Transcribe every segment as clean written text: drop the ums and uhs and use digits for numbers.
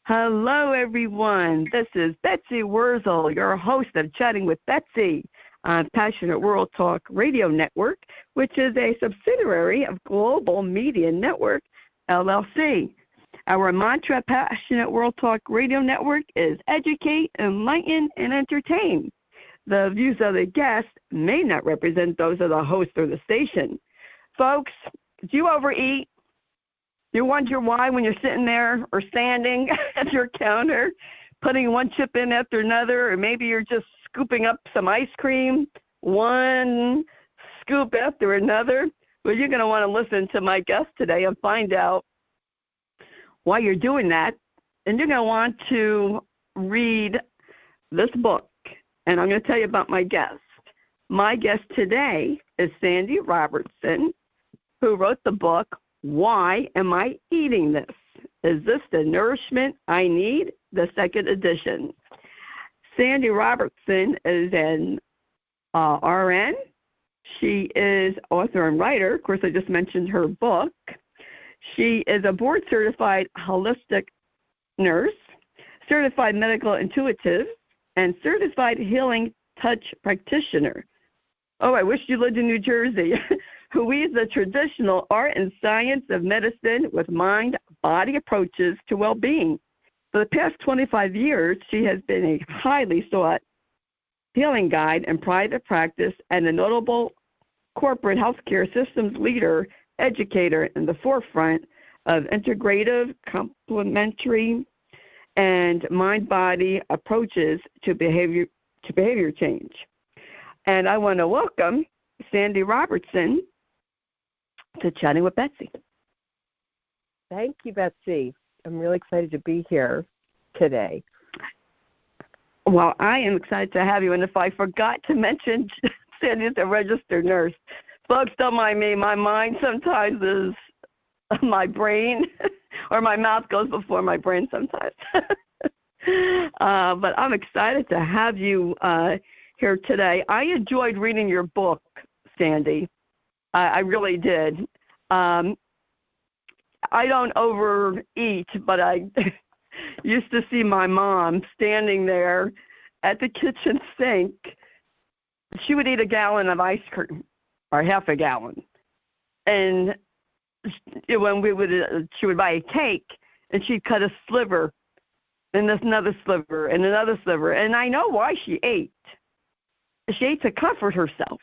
Hello, everyone. This is Betsy Wurzel, your host of Chatting with Betsy on Passionate World Talk Radio Network, which is a subsidiary of Global Media Network, LLC. Our mantra at Passionate World Talk Radio Network is educate, enlighten, and entertain. The views of the guests may not represent those of the host or the station. Folks, do you overeat? You wonder why when you're sitting there or standing at your counter, putting one chip in after another, or maybe you're just scooping up some ice cream, one scoop after another? Well, you're going to want to listen to my guest today and find out why you're doing that. And you're going to want to read this book. And I'm going to tell you about my guest. My guest today is Sandy Robertson, who wrote the book, Why Am I Eating This? Is This the Nourishment I Need? The second edition. Sandy Robertson is an RN. She is author and writer. Of course, I just mentioned her book. She is a board-certified holistic nurse, certified medical intuitive, and certified healing touch practitioner. Oh, I wish you lived in New Jersey. Who weaves the traditional art and science of medicine with mind-body approaches to well-being. For the past 25 years, she has been a highly sought healing guide in private practice and a notable corporate healthcare systems leader, educator in the forefront of integrative, complementary, and mind-body approaches to behavior change. And I want to welcome Sandy Robertson to Chatting with Betsy. Thank you, Betsy. I'm really excited to be here today. Well, I am excited to have you. And if I forgot to mention, Sandy is a registered nurse. Folks, don't mind me. My mind sometimes is my brain, or my mouth goes before my brain sometimes. But I'm excited to have you here today. I enjoyed reading your book, Sandy. I really did. I don't overeat, but I used to see my mom standing there at the kitchen sink. She would eat a gallon of ice cream, or half a gallon. And when she would buy a cake, and she'd cut a sliver, and another sliver, and another sliver. And I know why she ate. She ate to comfort herself,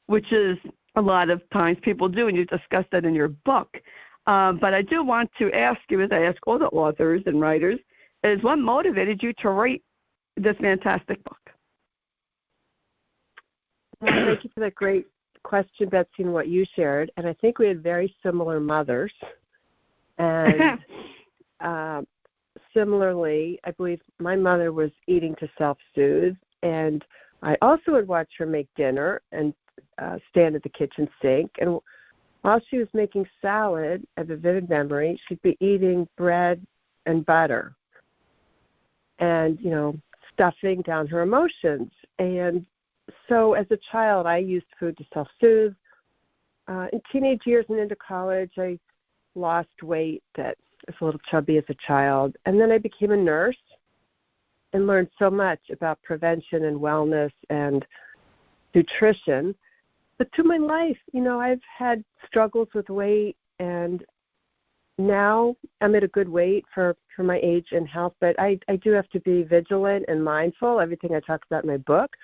which is a lot of times people do, and you discuss that in your book. But I do want to ask you, as I ask all the authors and writers, is what motivated you to write this fantastic book? Well, thank you for that great question, Betsy, and what you shared. And I think we had very similar mothers. And similarly, I believe my mother was eating to self-soothe, and I also would watch her make dinner and stand at the kitchen sink. And while she was making salad, I have a vivid memory, she'd be eating bread and butter and, stuffing down her emotions. And so as a child, I used food to self-soothe. In teenage years and into college, I lost weight that was a little chubby as a child. And then I became a nurse and learned so much about prevention and wellness and nutrition. But through my life, I've had struggles with weight, and now I'm at a good weight for my age and health, but I do have to be vigilant and mindful, everything I talk about in my book.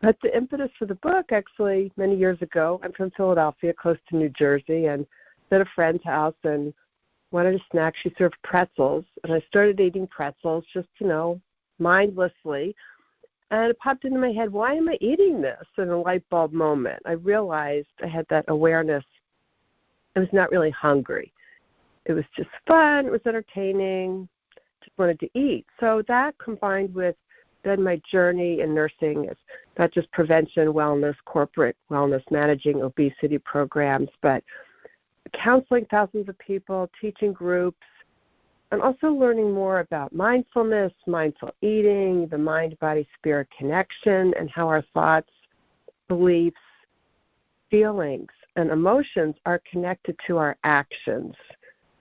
But the impetus for the book, actually, many years ago, I'm from Philadelphia, close to New Jersey, and at a friend's house and wanted a snack. She served pretzels, and I started eating pretzels just, mindlessly. And it popped into my head, why am I eating this? In a light bulb moment, I realized I had that awareness. I was not really hungry. It was just fun. It was entertaining. Just wanted to eat. So that combined with then my journey in nursing is not just prevention, wellness, corporate wellness, managing obesity programs, but counseling thousands of people, teaching groups, and also learning more about mindfulness, mindful eating, the mind-body-spirit connection, and how our thoughts, beliefs, feelings, and emotions are connected to our actions.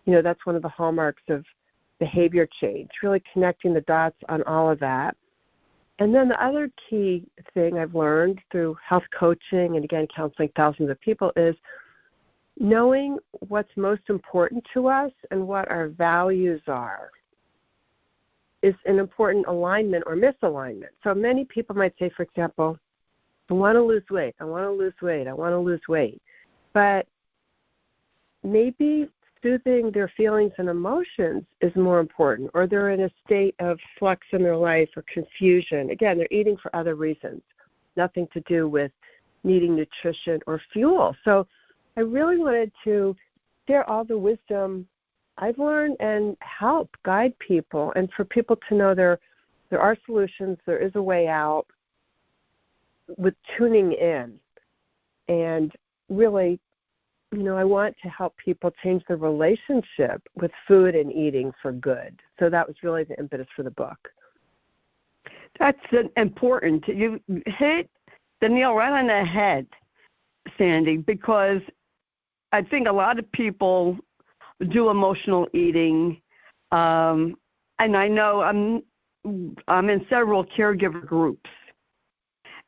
That's one of the hallmarks of behavior change, really connecting the dots on all of that. And then the other key thing I've learned through health coaching and, again, counseling thousands of people is knowing what's most important to us and what our values are is an important alignment or misalignment. So many people might say, for example, I want to lose weight, I want to lose weight, I want to lose weight. But maybe soothing their feelings and emotions is more important, or they're in a state of flux in their life or confusion. Again, they're eating for other reasons, nothing to do with needing nutrition or fuel. So I really wanted to share all the wisdom I've learned and help guide people, and for people to know there are solutions, there is a way out with tuning in. And really, I want to help people change their relationship with food and eating for good. So that was really the impetus for the book. That's important. You hit the nail right on the head, Sandy, because I think a lot of people do emotional eating, and I know I'm in several caregiver groups,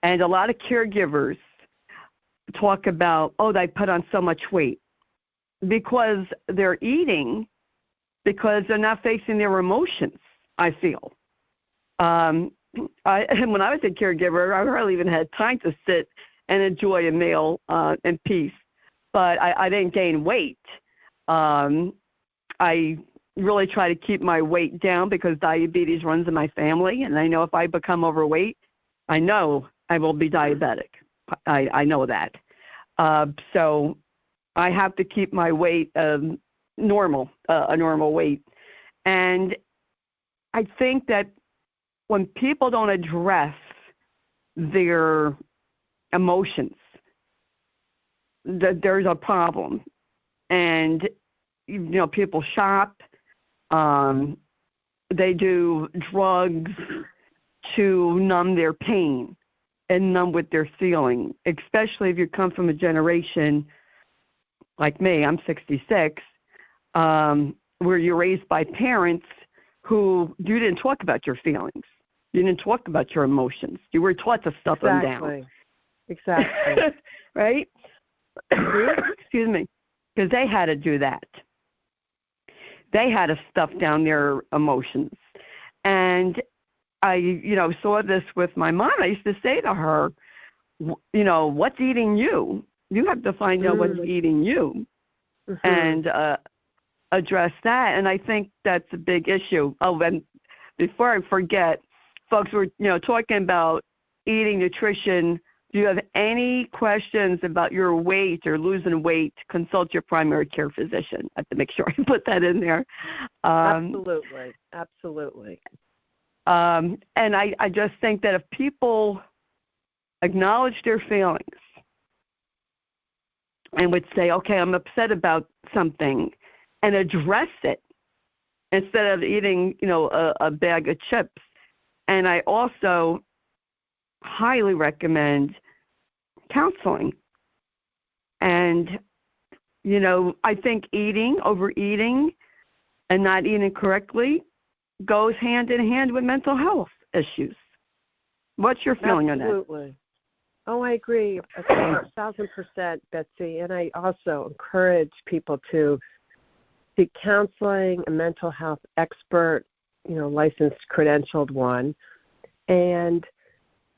and a lot of caregivers talk about, they put on so much weight because they're eating, because they're not facing their emotions, I feel. When I was a caregiver, I hardly even had time to sit and enjoy a meal in peace, but I didn't gain weight. I really try to keep my weight down because diabetes runs in my family, and I know if I become overweight, I know I will be diabetic. I know that. So I have to keep my weight normal, a normal weight. And I think that when people don't address their emotions, that there's a problem. And, people shop, they do drugs to numb their pain and numb what they're feeling, especially if you come from a generation like me, I'm 66, where you're raised by parents who you didn't talk about your feelings. You didn't talk about your emotions. You were taught to stuff them down. Exactly. Right? Excuse me. Because they had to do that. They had to stuff down their emotions. And I, saw this with my mom. I used to say to her, what's eating you? You have to find out what's eating you and address that. And I think that's a big issue. Oh, and before I forget, folks, we're, talking about eating, nutrition. Do you have any questions about your weight or losing weight, consult your primary care physician. I have to make sure I put that in there. Absolutely. And I just think that if people acknowledge their feelings and would say, okay, I'm upset about something, and address it instead of eating, a bag of chips. And I also highly recommend counseling. And, I think overeating and not eating correctly goes hand in hand with mental health issues. What's your feeling on that? Absolutely. Oh, I agree 1,000%, Betsy. And I also encourage people to seek counseling, a mental health expert, licensed, credentialed one, and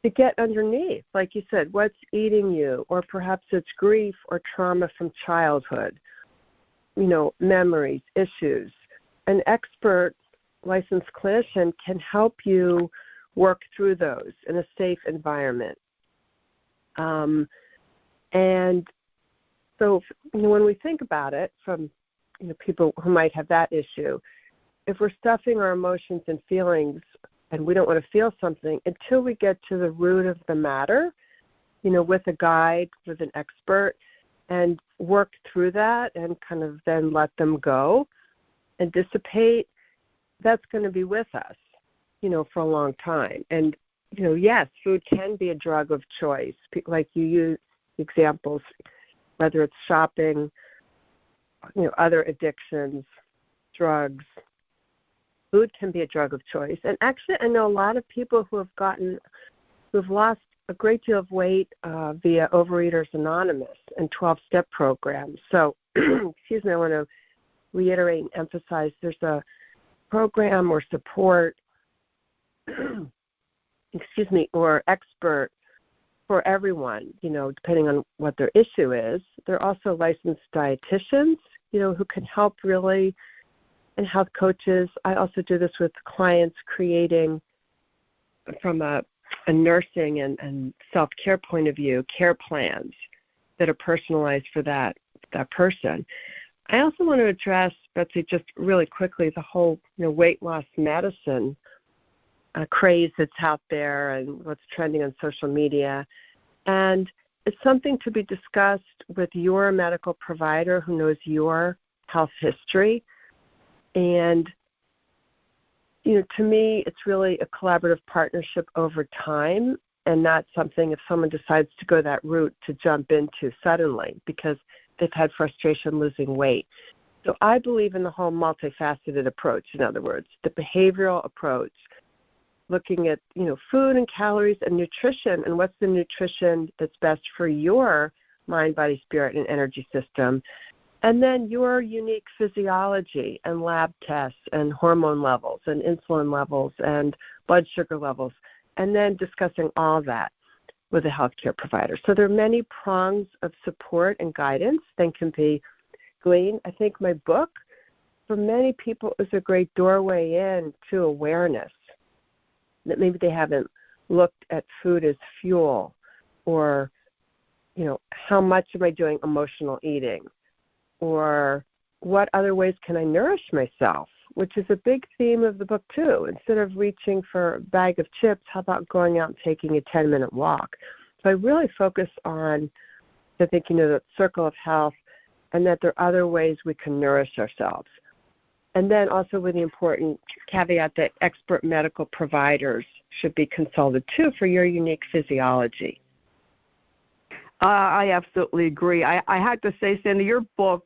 to get underneath, like you said, what's eating you, or perhaps it's grief or trauma from childhood, memories, issues. An expert licensed clinician can help you work through those in a safe environment. And so, when we think about it from, people who might have that issue, if we're stuffing our emotions and feelings and we don't want to feel something until we get to the root of the matter, with a guide, with an expert, and work through that and kind of then let them go and dissipate, that's going to be with us, for a long time. And, yes, food can be a drug of choice. Like you use examples, whether it's shopping, other addictions, drugs, food can be a drug of choice. And actually, I know a lot of people who've lost a great deal of weight via Overeaters Anonymous and 12-step programs. So, excuse me, I want to reiterate and emphasize there's a program or support, excuse me, or expert for everyone, depending on what their issue is. There are also licensed dietitians, who can help really, and health coaches. I also do this with clients creating from a nursing and self-care point of view, care plans that are personalized for that person. I also want to address, Betsy, just really quickly, the whole weight loss medicine craze that's out there and what's trending on social media. And it's something to be discussed with your medical provider who knows your health history. And, to me, it's really a collaborative partnership over time and not something if someone decides to go that route to jump into suddenly because they've had frustration losing weight. So I believe in the whole multifaceted approach, in other words, the behavioral approach, looking at, food and calories and nutrition and what's the nutrition that's best for your mind, body, spirit, and energy system. And then your unique physiology and lab tests and hormone levels and insulin levels and blood sugar levels, and then discussing all that with a healthcare provider. So there are many prongs of support and guidance that can be gleaned. I think my book, for many people, is a great doorway in to awareness that maybe they haven't looked at food as fuel or, how much am I doing emotional eating? Or what other ways can I nourish myself, which is a big theme of the book, too. Instead of reaching for a bag of chips, how about going out and taking a 10-minute walk? So I really focus on, I think, the circle of health and that there are other ways we can nourish ourselves. And then also with the important caveat that expert medical providers should be consulted, too, for your unique physiology. I absolutely agree. I have to say, Sandy, your book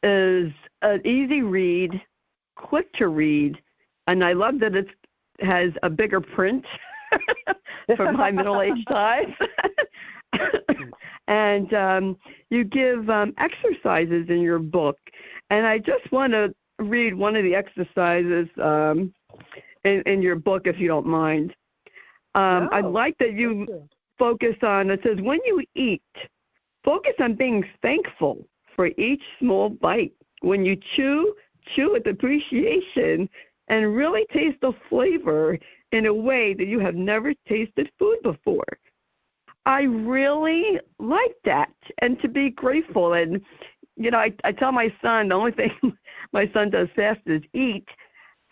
is an easy read, quick to read, and I love that it has a bigger print for my middle-aged eyes. And you give exercises in your book, and I just want to read one of the exercises in your book, if you don't mind. No. I'd like that you focus on, it says, when you eat, focus on being thankful for each small bite. When you chew with appreciation and really taste the flavor in a way that you have never tasted food before. I really like that, and to be grateful. And, I tell my son, the only thing my son does fast is eat.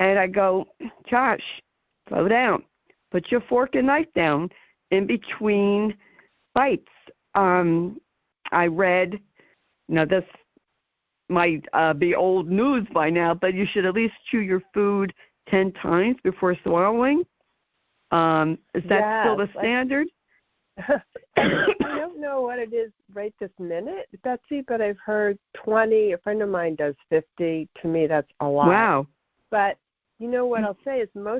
And I go, Josh, slow down. Put your fork and knife down in between bites. I read, this might be old news by now, but you should at least chew your food 10 times before swallowing. Is that still the standard? I don't know what it is right this minute, Betsy, but I've heard 20. A friend of mine does 50. To me, that's a lot. Wow. But what I'll say is a lot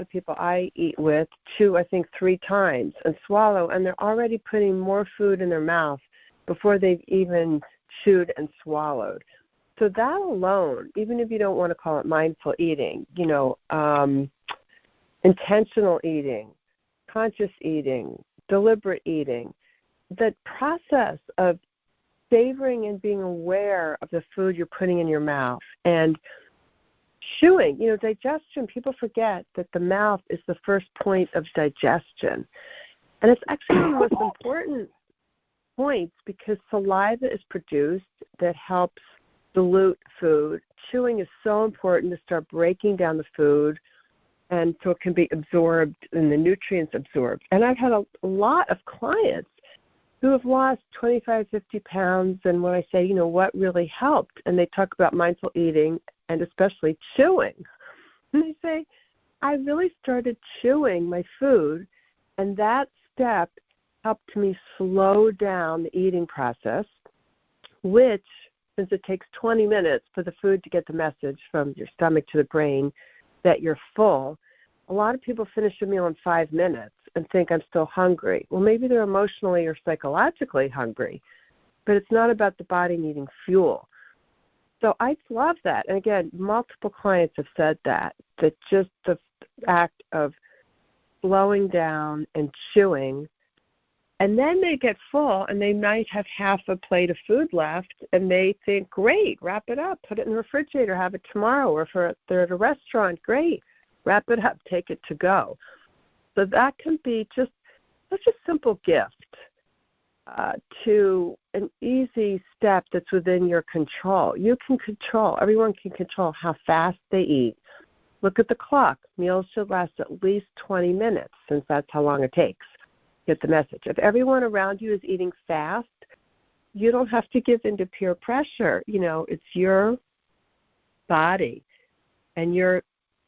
of people I eat with chew, I think, 3 times and swallow, and they're already putting more food in their mouth before they've even chewed and swallowed. So that alone, even if you don't want to call it mindful eating, intentional eating, conscious eating, deliberate eating, the process of savoring and being aware of the food you're putting in your mouth and chewing, digestion, people forget that the mouth is the first point of digestion. And it's actually one of the most important points because saliva is produced that helps dilute food. Chewing is so important to start breaking down the food and so it can be absorbed and the nutrients absorbed. And I've had a lot of clients who have lost 25, 50 pounds, and when I say, what really helped, and they talk about mindful eating and especially chewing, and they say, I really started chewing my food, and that step helped me slow down the eating process, which since it takes 20 minutes for the food to get the message from your stomach to the brain that you're full, a lot of people finish a meal in 5 minutes and think I'm still hungry. Well, maybe they're emotionally or psychologically hungry, but it's not about the body needing fuel. So I love that. And again, multiple clients have said that just the act of slowing down and chewing, and then they get full and they might have half a plate of food left and they think, great, wrap it up, put it in the refrigerator, have it tomorrow, or if they're at a restaurant, great, wrap it up, take it to go. So that can be just such a simple gift to an easy step that's within your control. You can control, everyone can control how fast they eat. Look at the clock. Meals should last at least 20 minutes, since that's how long it takes. Get the message. If everyone around you is eating fast, you don't have to give in to peer pressure. It's your body and your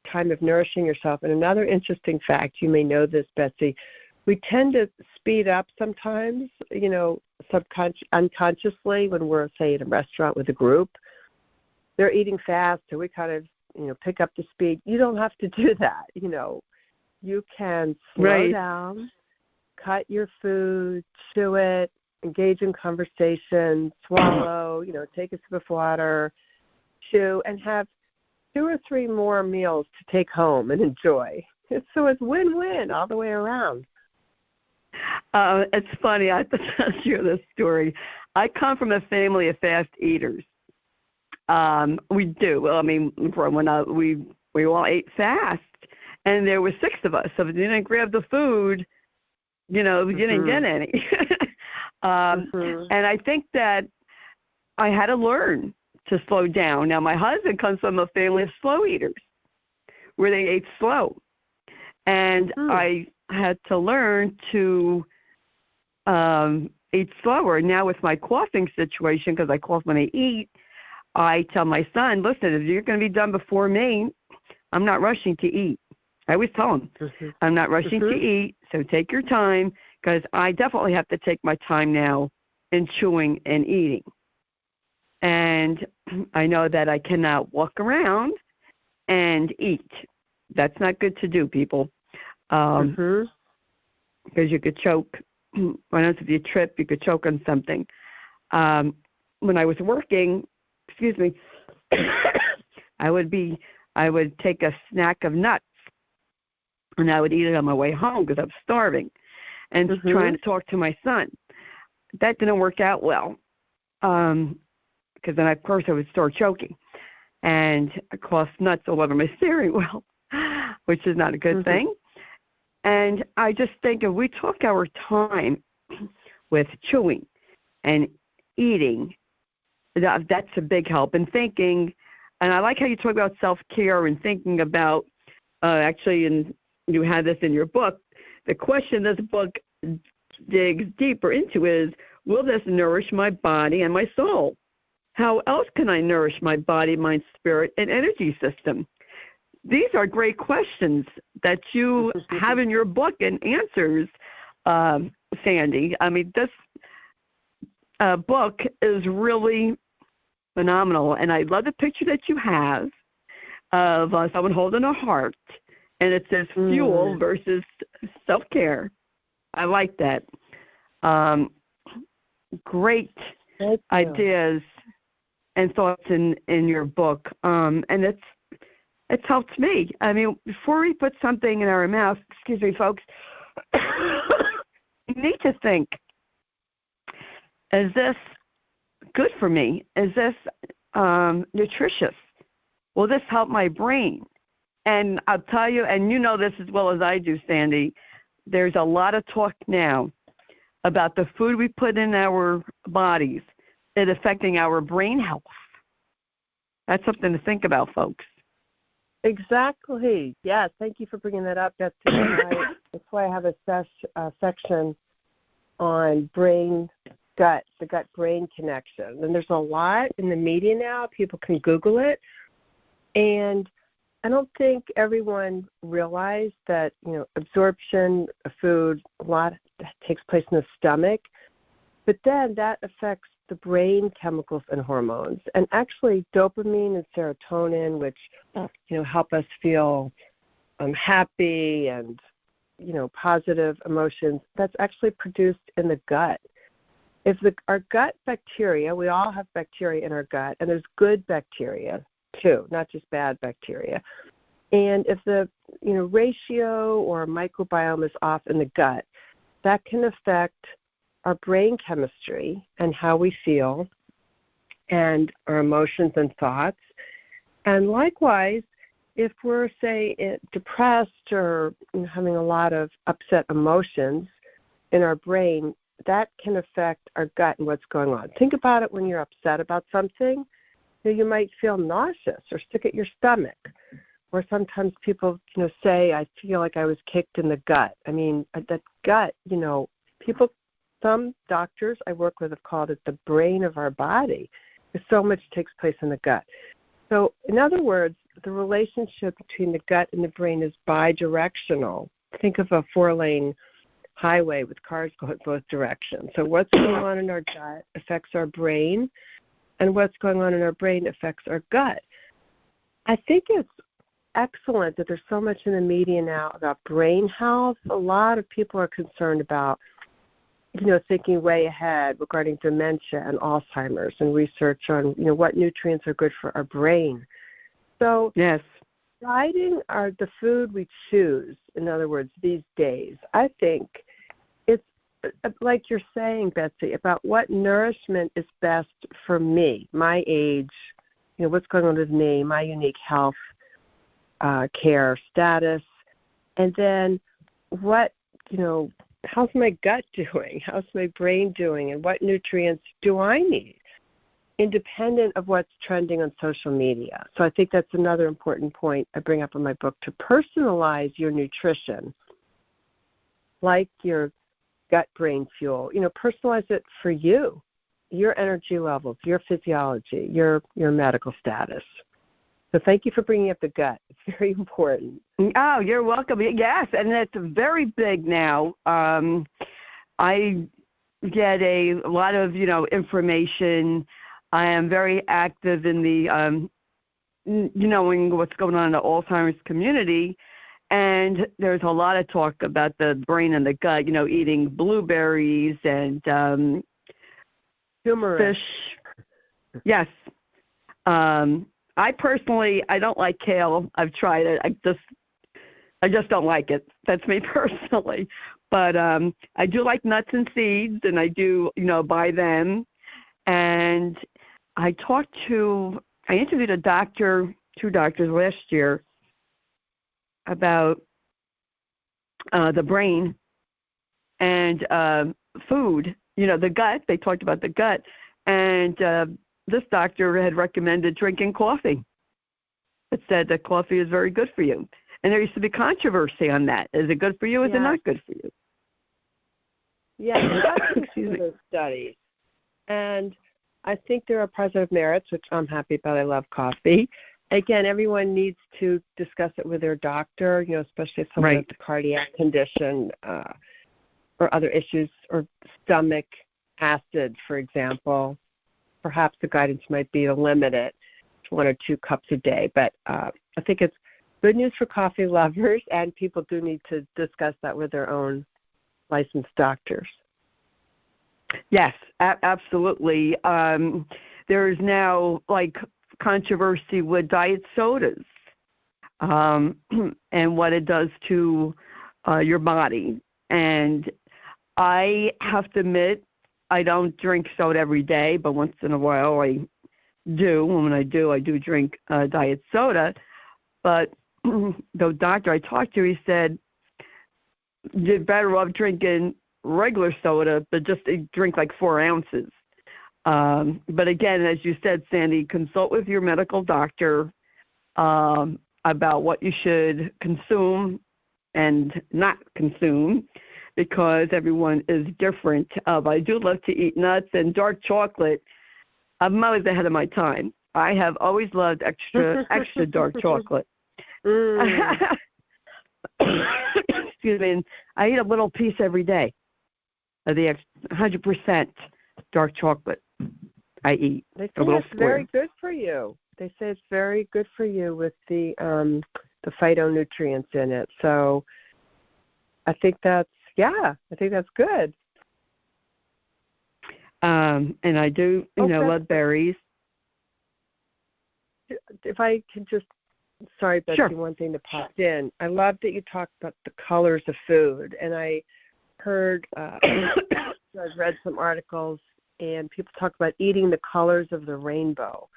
time of nourishing yourself. And another interesting fact, you may know this, Betsy, we tend to speed up sometimes, unconsciously when we're, say, at a restaurant with a group. They're eating fast, so we kind of, pick up the speed. You don't have to do that. You can slow down, cut your food, chew it, engage in conversation, swallow, take a sip of water, chew, and have 2 or 3 more meals to take home and enjoy. So it's win-win all the way around. It's funny. I have to share this story. I come from a family of fast eaters. We do. Well, I mean, from when we all ate fast, and there were 6 of us. So if you didn't grab the food, we didn't get any. And I think that I had to learn to slow down. Now, my husband comes from a family of slow eaters, where they ate slow, and I had to learn to eat slower. Now with my coughing situation, because I cough when I eat, I tell my son, listen, if you're going to be done before me, I'm not rushing to eat. I always tell him, I'm not rushing to eat, so take your time, because I definitely have to take my time now in chewing and eating. And I know that I cannot walk around and eat. That's not good to do, people. Because you could choke. If you trip, you could choke on something. When I was working, I would take a snack of nuts, and I would eat it on my way home because I was starving, and trying to talk to my son. That didn't work out well, because then, of course, I would start choking, and I coughed nuts all over my steering wheel, which is not a good thing. And I just think if we took our time with chewing and eating, that's a big help. And thinking, and I like how you talk about self-care and thinking about, actually, and you had this in your book, the question this book digs deeper into is, will this nourish my body and my soul? How else can I nourish my body, mind, spirit, and energy system? These are great questions that you have in your book and answers, Sandy. I mean, this book is really phenomenal, and I love the picture that you have of someone holding a heart, and it says fuel versus self-care. I like that. Great ideas and thoughts in your book, and it's helped me. I mean, before we put something in our mouth, excuse me, folks, you need to think, is this good for me? Is this nutritious? Will this help my brain? And I'll tell you, and you know this as well as I do, Sandy, there's a lot of talk now about the food we put in our bodies and affecting our brain health. That's something to think about, folks. Exactly. Yes, thank you for bringing that up. That's why I have a section on brain-gut, the gut-brain connection. And there's a lot in the media now. People can Google it. And I don't think everyone realized that, absorption of food, a lot takes place in the stomach. But then that affects the brain chemicals and hormones. And actually dopamine and serotonin, which, help us feel happy and, positive emotions, that's actually produced in the gut. If our gut bacteria, we all have bacteria in our gut, and there's good bacteria too, not just bad bacteria. And if the ratio or microbiome is off in the gut, that can affect our brain chemistry and how we feel and our emotions and thoughts. And likewise, if we're, say, depressed or having a lot of upset emotions in our brain, that can affect our gut and what's going on. Think about it when you're upset about something. You might feel nauseous or sick at your stomach. Or sometimes people, say, I feel like I was kicked in the gut. I mean, that gut, some doctors I work with have called it the brain of our body. Because so much takes place in the gut. So, in other words, the relationship between the gut and the brain is bidirectional. Think of a 4-lane highway with cars going both directions. So what's going on in our gut affects our brain, and what's going on in our brain affects our gut. I think it's excellent that there's so much in the media now about brain health. A lot of people are concerned about, thinking way ahead regarding dementia and Alzheimer's and research on, what nutrients are good for our brain. So yes, guiding the food we choose, in other words, these days, I think it's like you're saying, Betsy, about what nourishment is best for me, my age, what's going on with me, my unique health care status, and then what, how's my gut doing, how's my brain doing, and what nutrients do I need, independent of what's trending on social media. So I think that's another important point I bring up in my book, to personalize your nutrition, like your gut-brain fuel. Personalize it for you, your energy levels, your physiology, your medical status. So thank you for bringing up the gut. It's very important. Oh, you're welcome. Yes, and it's very big now. I get a lot of, information. I am very active in the knowing what's going on in the Alzheimer's community, and there's a lot of talk about the brain and the gut, eating blueberries and Turmeric. fish. Yes. I personally, I don't like kale. I've tried it. I just don't like it. That's me personally. But I do like nuts and seeds, and I do, buy them. And I interviewed two doctors last year about the brain and food, the gut. They talked about the gut. And this doctor had recommended drinking coffee. It said that coffee is very good for you. And there used to be controversy on that. Is it good for you? Is it not good for you? Yeah, excuse me. Those studies. And I think there are positive merits, which I'm happy about. I love coffee. Again, everyone needs to discuss it with their doctor, especially if someone has a cardiac condition or other issues, or stomach acid, for example. Perhaps the guidance might be to limit it to 1 or 2 cups a day. But I think it's good news for coffee lovers, and people do need to discuss that with their own licensed doctors. Yes, absolutely. There's now controversy with diet sodas and what it does to your body. And I have to admit, I don't drink soda every day, but once in a while I do. And when I do drink diet soda. But the doctor I talked to, he said, you're better off drinking regular soda, but just drink 4 ounces. But again, as you said, Sandy, consult with your medical doctor about what you should consume and not consume, because everyone is different. But I do love to eat nuts and dark chocolate. I'm always ahead of my time. I have always loved extra dark chocolate. Excuse me. And I eat a little piece every day of the 100% dark chocolate. I eat. They say a little it's square. very good for you. They say it's very good for you with the phytonutrients in it. So I think that's good. And I do, love berries. If I could just, sorry, Betsy, Sure. one thing that popped in. I love that you talked about the colors of food, and I heard, I've read some articles, and people talk about eating the colors of the rainbow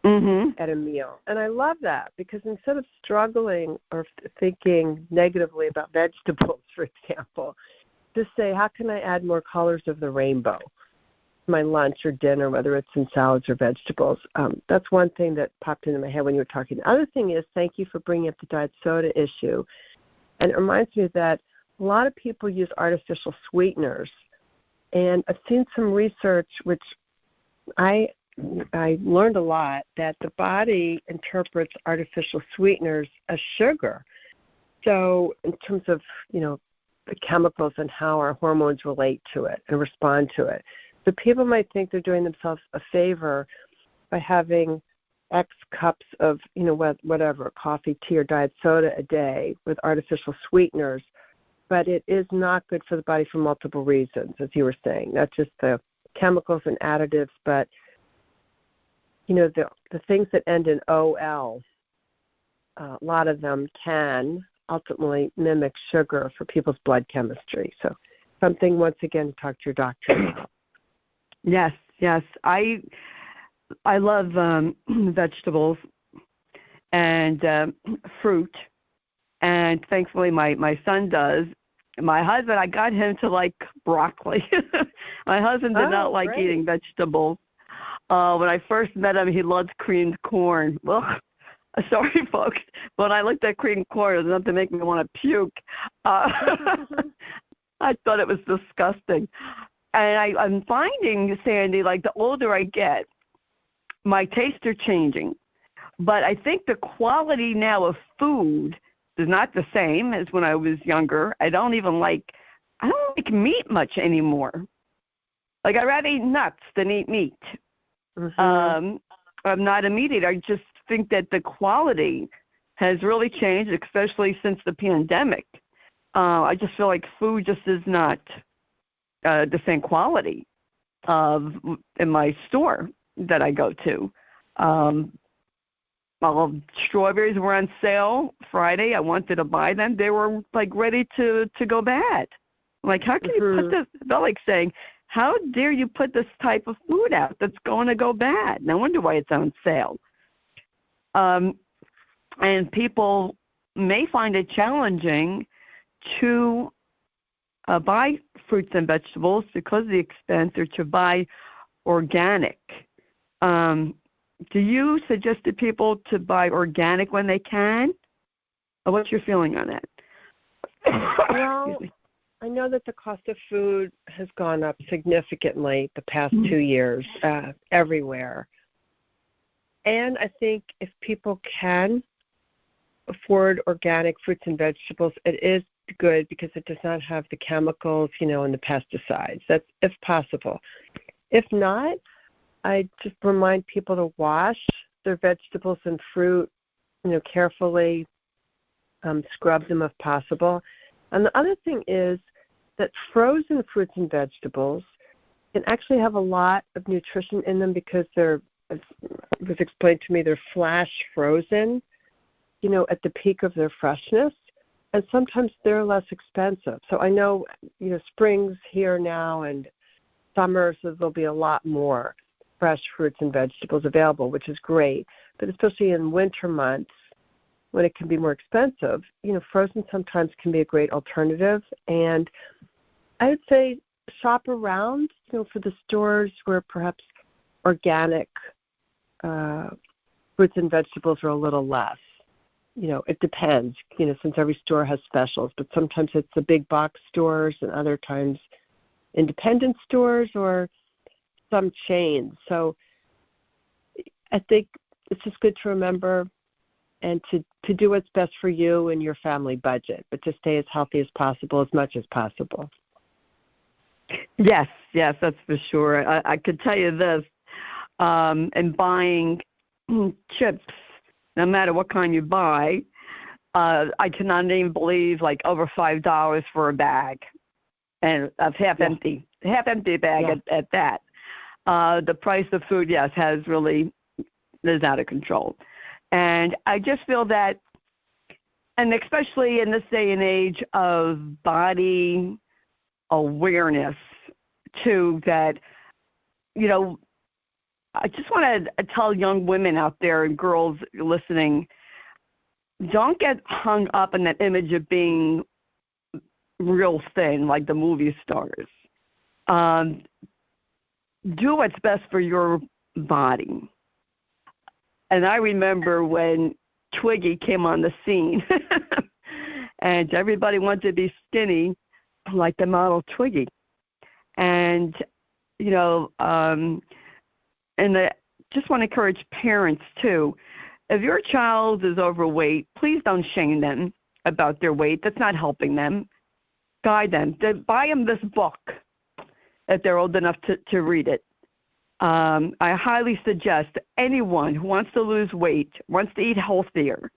at a meal. And I love that because instead of struggling or thinking negatively about vegetables, for example, just say, how can I add more colors of the rainbow to my lunch or dinner, whether it's in salads or vegetables? That's one thing that popped into my head when you were talking. The other thing is, thank you for bringing up the diet soda issue. And it reminds me that a lot of people use artificial sweeteners. And I've seen some research, which I learned a lot, that the body interprets artificial sweeteners as sugar. So in terms of, the chemicals and how our hormones relate to it and respond to it. So people might think they're doing themselves a favor by having X cups of, whatever, coffee, tea, or diet soda a day with artificial sweeteners. But it is not good for the body for multiple reasons, as you were saying, not just the chemicals and additives, but, the things that end in OL, a lot of them can ultimately mimic sugar for people's blood chemistry. So something, once again, to talk to your doctor about. Yes. I love vegetables and fruit, and thankfully my son does. My husband, I got him to like broccoli. My husband did not like eating vegetables. When I first met him, he loved creamed corn. Well, sorry, folks. When I looked at creamed corn, it was enough to make me want to puke. I thought it was disgusting. And I'm finding, Sandy, like the older I get, my tastes are changing. But I think the quality now of food is not the same as when I was younger. I don't like meat much anymore. Like, I'd rather eat nuts than eat meat. I'm not a meat eater. I just think that the quality has really changed, especially since the pandemic. I just feel like food just is not the same quality in my store that I go to. Strawberries were on sale Friday. I wanted to buy them. They were like ready to go bad. I'm like, how can you put this? I felt like saying, how dare you put this type of food out that's going to go bad? No wonder why it's on sale. And people may find it challenging to buy fruits and vegetables because of the expense, or to buy organic. Do you suggest to people to buy organic when they can? Or what's your feeling on that? Well, I know that the cost of food has gone up significantly the past 2 years everywhere. And I think if people can afford organic fruits and vegetables, it is good because it does not have the chemicals, and the pesticides. That's if possible. If not, I just remind people to wash their vegetables and fruit, carefully, scrub them if possible. And the other thing is that frozen fruits and vegetables can actually have a lot of nutrition in them because they're, as was explained to me, they're flash frozen, at the peak of their freshness. And sometimes they're less expensive. So I know, spring's here now and summer, so there'll be a lot more fresh fruits and vegetables available, which is great. But especially in winter months, when it can be more expensive, frozen sometimes can be a great alternative. And I would say shop around, for the stores where perhaps organic fruits and vegetables are a little less. It depends, since every store has specials, but sometimes it's the big box stores and other times independent stores or some chains. So I think it's just good to remember and to do what's best for you and your family budget, but to stay as healthy as possible, as much as possible. Yes, that's for sure. I could tell you this. and buying chips, no matter what kind you buy. I cannot even believe like over $5 for a bag, and of half empty bag at that. The price of food, yes, is out of control, and I just feel that, and especially in this day and age of body awareness, too, that I just want to tell young women out there and girls listening, don't get hung up in that image of being real thin like the movie stars. Do what's best for your body. And I remember when Twiggy came on the scene and everybody wanted to be skinny like the model Twiggy. And, just want to encourage parents, too. If your child is overweight, please don't shame them about their weight. That's not helping them. Guide them. Buy them this book if they're old enough to read it. I highly suggest anyone who wants to lose weight, wants to eat healthier,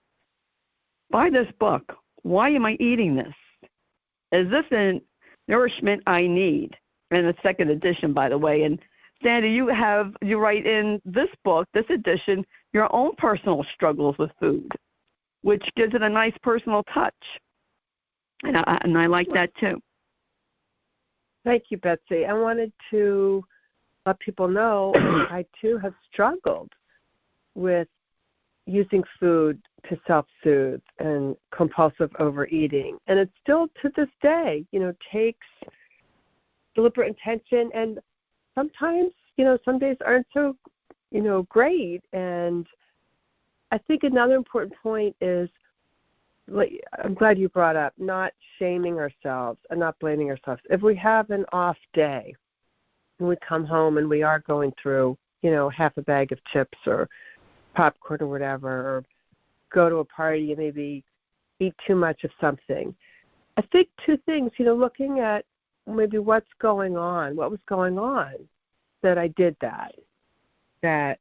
buy this book. Why am I eating this? Is this a nourishment I need? And the second edition, by the way. And Sandy, you write in this book, this edition, your own personal struggles with food, which gives it a nice personal touch. And I like that, too. Thank you, Betsy. I wanted to let people know I, too, have struggled with using food to self-soothe and compulsive overeating. And it still, to this day, takes deliberate intention. And sometimes, some days aren't so, great. And I think another important point is, I'm glad you brought up, not shaming ourselves and not blaming ourselves. If we have an off day and we come home and we are going through, half a bag of chips or popcorn or whatever, or go to a party and maybe eat too much of something, I think two things, looking at maybe what was going on that I did that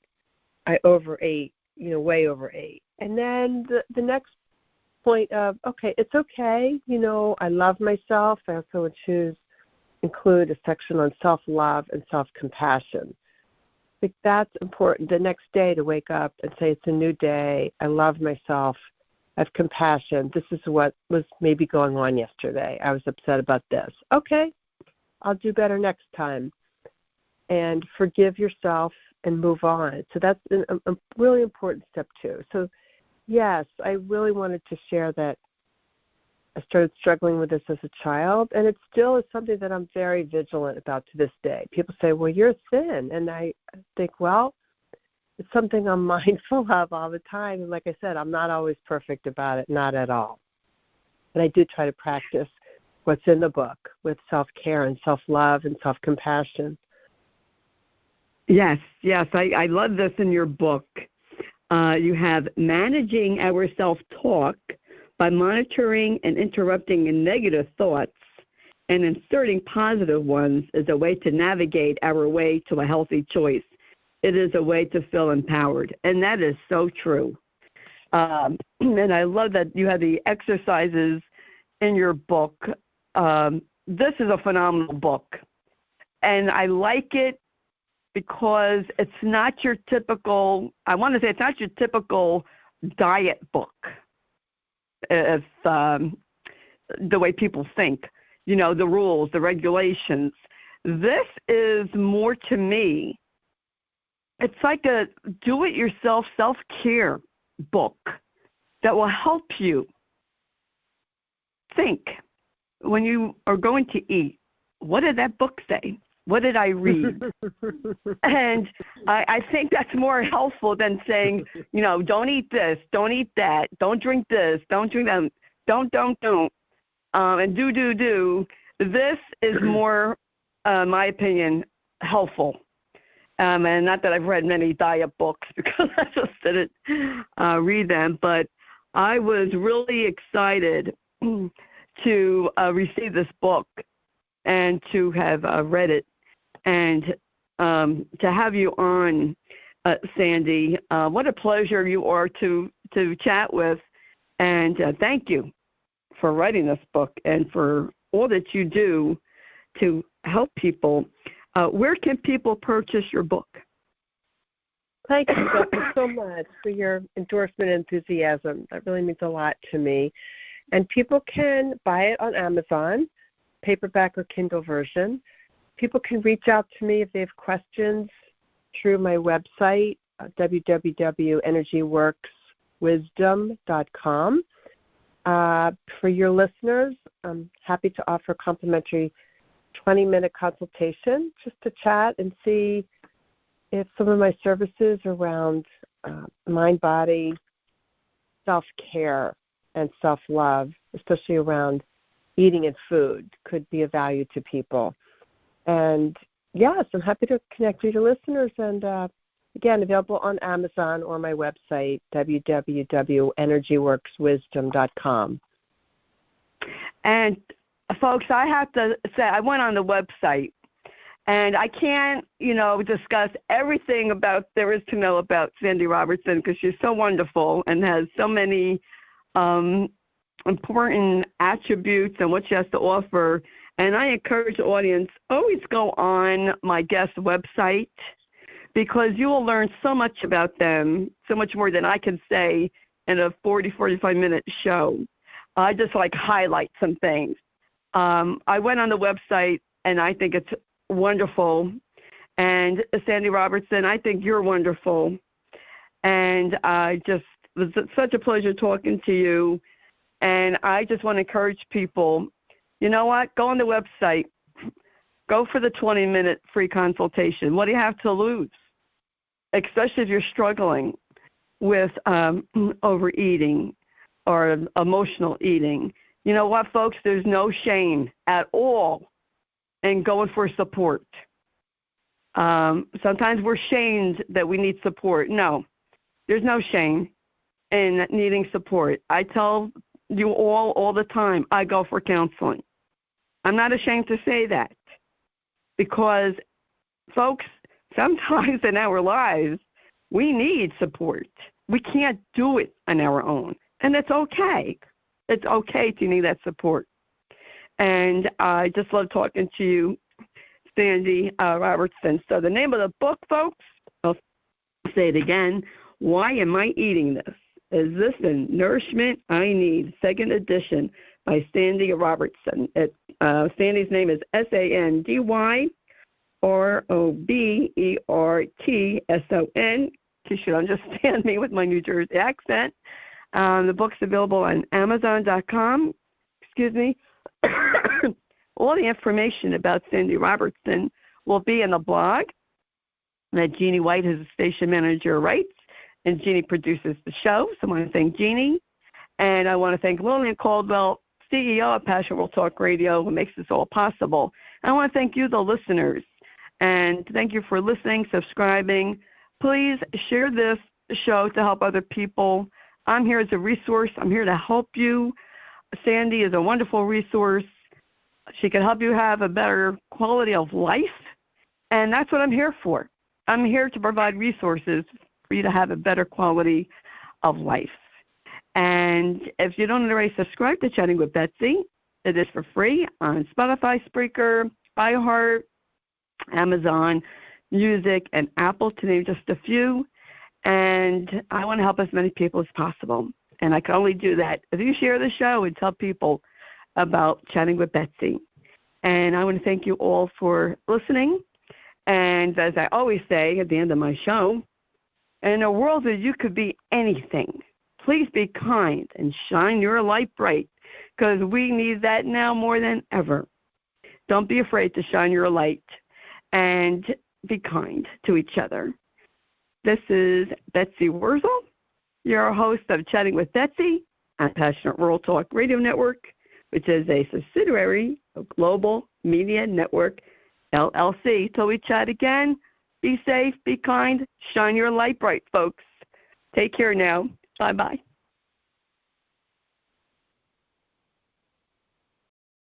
I overate, way overate. And then the next point of, okay, it's okay, I love myself. I also would include a section on self-love and self-compassion. I think that's important the next day to wake up and say, it's a new day. I love myself. I have compassion. This is what was maybe going on yesterday. I was upset about this. Okay, I'll do better next time. And forgive yourself and move on. So that's a really important step, too. So, yes, I really wanted to share that I started struggling with this as a child, and it still is something that I'm very vigilant about to this day. People say, well, you're thin. And I think, well, it's something I'm mindful of all the time. And like I said, I'm not always perfect about it, not at all. But I do try to practice what's in the book with self-care and self-love and self-compassion. Yes, I love this in your book. You have managing our self-talk by monitoring and interrupting negative thoughts and inserting positive ones is a way to navigate our way to a healthy choice. It is a way to feel empowered, and that is so true. And I love that you have the exercises in your book. This is a phenomenal book, and I like it because it's not your typical, I want to say it's not your typical diet book, if the way people think, the rules, the regulations. This is more, to me, it's like a do-it-yourself self-care book that will help you think when you are going to eat, what did that book say? What did I read? And I think that's more helpful than saying, don't eat this, don't eat that, don't drink this, don't drink that, don't, and do. This is more, my opinion, helpful. And not that I've read many diet books because I just didn't read them, but I was really excited to receive this book and to have read it and to have you on. Sandy. What a pleasure you are to chat with, and thank you for writing this book and for all that you do to help people. Where can people purchase your book? Thank you, Rebecca, so much for your endorsement and enthusiasm. That really means a lot to me. And people can buy it on Amazon, paperback or Kindle version. People can reach out to me if they have questions through my website, www.energyworkswisdom.com. For your listeners, I'm happy to offer a complimentary 20-minute consultation just to chat and see if some of my services around mind, body, self-care, and self-love, especially around eating and food, could be of value to people. And yes, I'm happy to connect with your listeners. And again, available on Amazon or my website, www.energyworkswisdom.com. And folks, I have to say, I went on the website, and I can't, discuss everything there is to know about Sandy Robertson, because she's so wonderful and has so many important attributes and what she has to offer. And I encourage the audience, always go on my guest website, because you will learn so much about them, so much more than I can say in a 45-minute show. I just highlight some things. I went on the website, and I think it's wonderful. And Sandy Robertson, I think you're wonderful. And it was such a pleasure talking to you. And I just want to encourage people, you know what? Go on the website. Go for the 20-minute free consultation. What do you have to lose? Especially if you're struggling with overeating or emotional eating. You know what, folks? There's no shame at all in going for support. Sometimes we're shamed that we need support. No, there's no shame in needing support. I tell you all the time, I go for counseling. I'm not ashamed to say that, because, folks, sometimes in our lives, we need support. We can't do it on our own, and it's okay. It's okay to need that support. And I just love talking to you, Sandy Robertson. So the name of the book, folks, I'll say it again, Why Am I Eating This? Is This the Nourishment I Need? Second edition by Sandy Robertson. Sandy's name is SandyRobertson. You should understand me with my New Jersey accent. The book's available on Amazon.com. All the information about Sandy Robertson will be in the blog that Jeannie White, who's a station manager, writes, and Jeannie produces the show. So I want to thank Jeannie, and I want to thank Lillian Caldwell, CEO of Passion World Talk Radio, who makes this all possible. And I want to thank you, the listeners, and thank you for listening, subscribing. Please share this show to help other people. I'm here as a resource. I'm here to help you. Sandy is a wonderful resource. She can help you have a better quality of life, and that's what I'm here for. I'm here to provide resources for you to have a better quality of life. And if you don't already subscribe to Chatting with Betsy, it is for free on Spotify, Spreaker, iHeart, Amazon Music, and Apple, to name just a few. And I want to help as many people as possible. And I can only do that if you share the show and tell people about Chatting with Betsy. And I want to thank you all for listening. And as I always say at the end of my show, in a world where you could be anything, please be kind and shine your light bright, because we need that now more than ever. Don't be afraid to shine your light and be kind to each other. This is Betsy Wurzel, your host of Chatting with Betsy on Passionate World Talk Radio Network, which is a subsidiary of Global Media Network, LLC. Till we chat again, be safe, be kind, shine your light bright, folks. Take care now. Bye-bye.